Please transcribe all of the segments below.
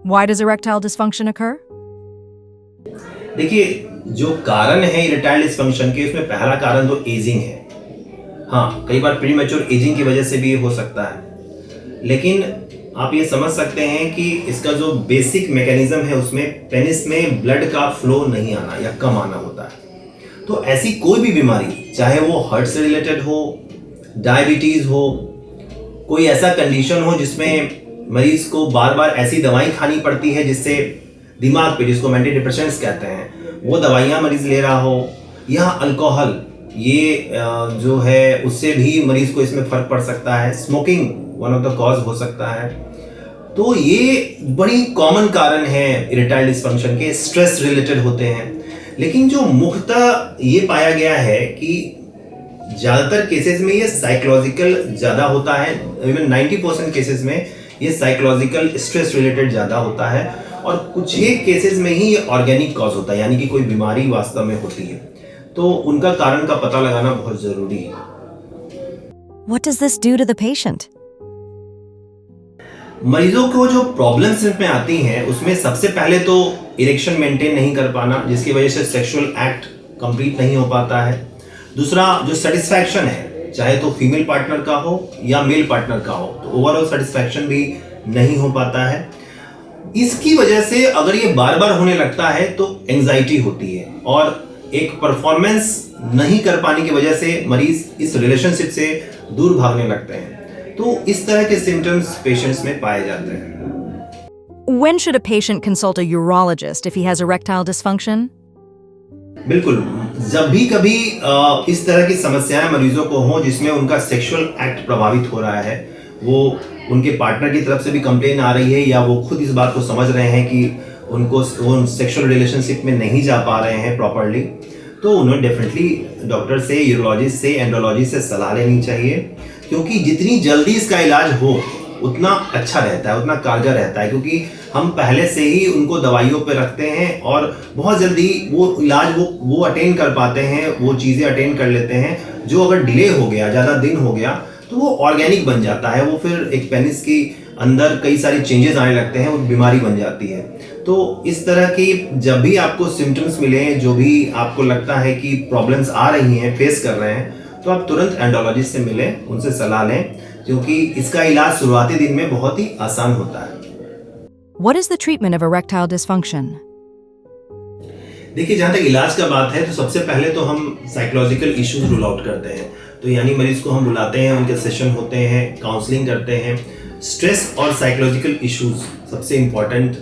Why does erectile dysfunction occur? देखिए, जो कारण है इरेक्टाइल डिसफंक्शन के, उसमें पहला कारण तो एजिंग है। हाँ, कई बार प्रीमैच्योर एजिंग की वजह से भी ये हो सकता है, लेकिन आप ये समझ सकते हैं कि इसका जो बेसिक मैकेनिज्म है उसमें पेनिस में ब्लड का फ्लो नहीं आना या कम आना होता है। तो ऐसी कोई भी बीमारी, चाहे वो हार्ट से रिलेटेड हो, डायबिटीज हो, कोई ऐसा कंडीशन हो जिसमें मरीज को बार बार ऐसी दवाई खानी पड़ती है जिससे दिमाग पे, जिसको एंटी डिप्रेशेंट्स कहते हैं, वो दवाइयाँ मरीज ले रहा हो, या अल्कोहल, ये जो है उससे भी मरीज को इसमें फर्क पड़ सकता है। Smoking one of the cause हो सकता है। तो ये बड़ी कॉमन कारण है इरेक्टाइल डिसफंक्शन के, स्ट्रेस रिलेटेड होते हैं। लेकिन जो मुख्यतः ये पाया गया है कि ज़्यादातर केसेस में ये साइकोलॉजिकल ज़्यादा होता है। इवन 90% केसेस में ये साइकोलॉजिकल स्ट्रेस रिलेटेड ज़्यादा होता है, और कुछ ही केसेस में ही ये ऑर्गेनिक कॉज होता है, यानी कि कोई बीमारी वास्तव में होती है। तो उनका कारण का पता लगाना बहुत ज़रूरी है। What does this do to the patient? मरीजों को जो प्रॉब्लम्स में आती हैं उसमें सबसे पहले तो इरेक्शन मेंटेन नहीं कर पाना, जिसकी वजह से सेक्सुअल एक्ट कंप्लीट नहीं हो पाता है। दूसरा, जो सेटिस्फैक्शन है, चाहे तो फीमेल पार्टनर का हो या मेल पार्टनर का हो, तो ओवरऑल सेटिस्फैक्शन भी नहीं हो पाता है। इसकी वजह से अगर ये बार बार होने लगता है तो एंजाइटी होती है, और एक परफॉर्मेंस नहीं कर पाने की वजह से मरीज इस रिलेशनशिप से दूर भागने लगते हैं। तो इस तरह के सिम्टम्स पेशेंट्स में पाए जाते हैं। When should a patient consult a urologist if he has erectile dysfunction? बिल्कुल, जब भी कभी इस तरह की समस्याएं मरीजों को हों जिसमें उनका सेक्सुअल एक्ट प्रभावित हो रहा है, वो उनके पार्टनर की तरफ से भी कंप्लेन आ रही है, या वो खुद इस बात को समझ रहे हैं कि उनको वो सेक्सुअल रिलेशनशिप में नहीं जा पा रहे हैं प्रॉपरली, तो उन्हें डेफिनेटली डॉक्टर से, यूरोलॉजिस्ट से, एंडोलॉजिस्ट से सलाह लेनी चाहिए। क्योंकि जितनी जल्दी इसका इलाज हो उतना अच्छा रहता है, उतना कारगर रहता है, क्योंकि हम पहले से ही उनको दवाइयों पे रखते हैं और बहुत जल्दी वो इलाज वो अटेंड कर पाते हैं, वो चीज़ें अटेंड कर लेते हैं। जो अगर डिले हो गया, ज़्यादा दिन हो गया, तो वो ऑर्गेनिक बन जाता है, वो फिर एक पेनिस की अंदर कई सारी चेंजेस आने लगते हैं, वो बीमारी बन जाती है। तो इस तरह की जब भी आपको सिम्टम्स मिले, जो भी आपको लगता है कि प्रॉब्लम्स आ रही हैं, फेस कर रहे हैं, तो आप तुरंत एंडोलॉजिस्ट से मिलें, उनसे सलाह लें, क्योंकि इसका इलाज शुरुआती दिन में बहुत ही आसान होता है। What is the treatment of erectile dysfunction? देखिए, जहाँ तक इलाज का बात है तो सबसे पहले तो हम साइकोलॉजिकल इश्यूज रूल आउट करते हैं। तो यानी मरीज को हम बुलाते हैं, उनके सेशन होते हैं, काउंसलिंग करते हैं। स्ट्रेस और साइकोलॉजिकल इश्यूज सबसे इम्पॉर्टेंट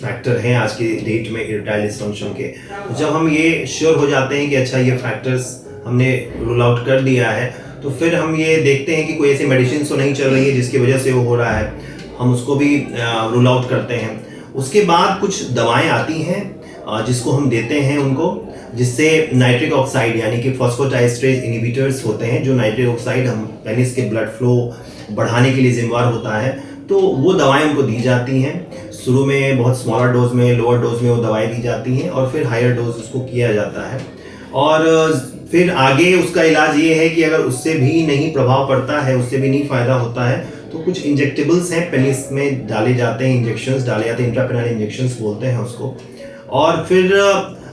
फैक्टर हैं आज के डेट में इरेक्टाइल डिसफंक्शन के। तो जब हम ये श्योर हो जाते हैं कि अच्छा ये फैक्टर्स हमने रूल आउट कर दिया है, तो फिर हम ये देखते हैं कि कोई ऐसी मेडिसिन तो नहीं चल रही है जिसकी वजह से वो हो रहा है, हम उसको भी रूल आउट करते हैं। उसके बाद कुछ दवाएं आती हैं जिसको हम देते हैं उनको, जिससे नाइट्रिक ऑक्साइड यानी कि फॉस्फोडाइएस्ट्रेज इनहिबिटर्स होते हैं, जो नाइट्रिक ऑक्साइड हम पेनिस के ब्लड फ्लो बढ़ाने के लिए जिम्मेदार होता है, तो वो दवाएं उनको दी जाती हैं। शुरू में बहुत स्मॉलर डोज में, लोअर डोज में वो दवाएं दी जाती हैं, और फिर हायर डोज उसको किया जाता है। और फिर आगे उसका इलाज ये है कि अगर उससे भी नहीं प्रभाव पड़ता है, उससे भी नहीं फ़ायदा होता है, तो कुछ इंजेक्टेबल्स हैं, पेनिस में डाले जाते हैं, इंजेक्शंस डाले जाते हैं, इंट्रापेनियल इंजेक्शंस बोलते हैं उसको। और फिर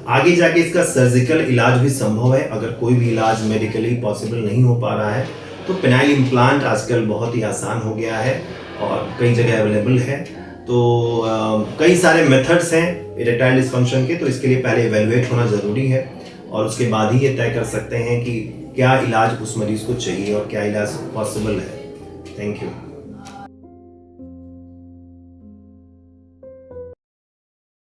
आगे जाके इसका सर्जिकल इलाज भी संभव है। अगर कोई भी इलाज मेडिकली पॉसिबल नहीं हो पा रहा है, तो पेनाइल इम्प्लांट आजकल बहुत ही आसान हो गया है और कई जगह अवेलेबल है। तो कई सारे मेथड्स हैं इरेक्टाइल डिसफंक्शन के, तो इसके लिए पहले इवेलुएट होना ज़रूरी है, और उसके बाद ही ये तय कर सकते हैं कि क्या इलाज उस मरीज़ को चाहिए और क्या इलाज पॉसिबल है। Thank you.